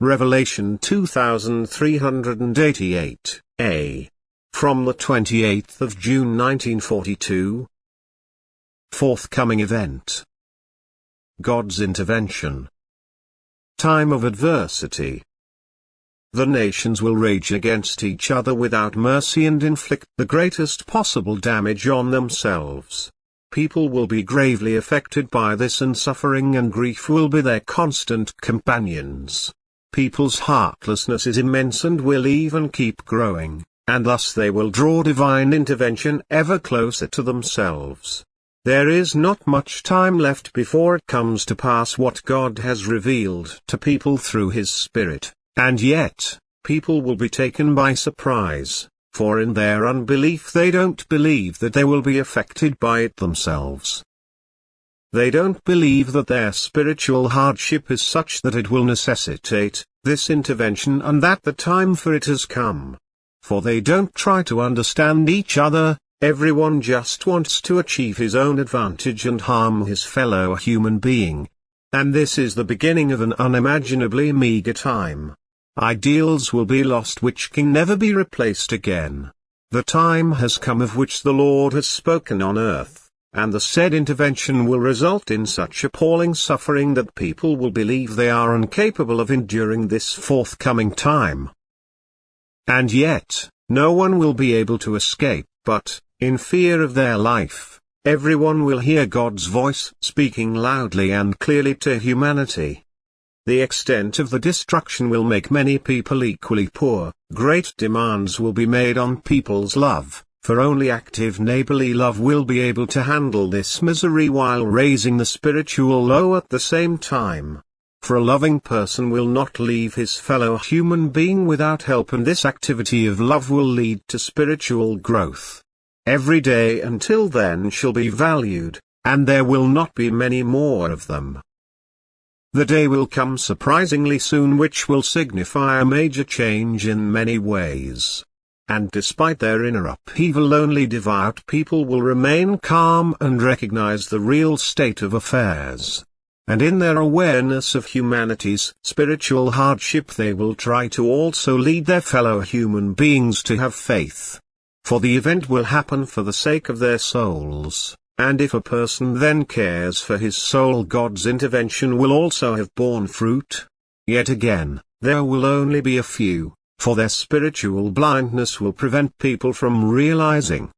Revelation 2388, A. From the 28th of June 1942. Forthcoming event. God's intervention. Time of adversity. The nations will rage against each other without mercy and inflict the greatest possible damage on themselves. People will be gravely affected by this, and suffering and grief will be their constant companions. People's heartlessness is immense and will even keep growing, and thus they will draw divine intervention ever closer to themselves. There is not much time left before it comes to pass what God has revealed to people through His Spirit, and yet, people will be taken by surprise, for in their unbelief they don't believe that they will be affected by it themselves. They don't believe that their spiritual hardship is such that it will necessitate this intervention and that the time for it has come. For they don't try to understand each other, everyone just wants to achieve his own advantage and harm his fellow human being. And this is the beginning of an unimaginably meager time. Ideals will be lost which can never be replaced again. The time has come of which the Lord has spoken on earth. And the said intervention will result in such appalling suffering that people will believe they are incapable of enduring this forthcoming time. And yet, no one will be able to escape, but, in fear of their life, everyone will hear God's voice speaking loudly and clearly to humanity. The extent of the destruction will make many people equally poor. Great demands will be made on people's love. For only active neighborly love will be able to handle this misery while raising the spiritual low at the same time. For a loving person will not leave his fellow human being without help, and this activity of love will lead to spiritual growth. Every day until then shall be valued, and there will not be many more of them. The day will come surprisingly soon which will signify a major change in many ways. And despite their inner upheaval, only devout people will remain calm and recognize the real state of affairs. And in their awareness of humanity's spiritual hardship they will try to also lead their fellow human beings to have faith. For the event will happen for the sake of their souls, and if a person then cares for his soul, God's intervention will also have borne fruit. Yet again, there will only be a few. For their spiritual blindness will prevent people from realizing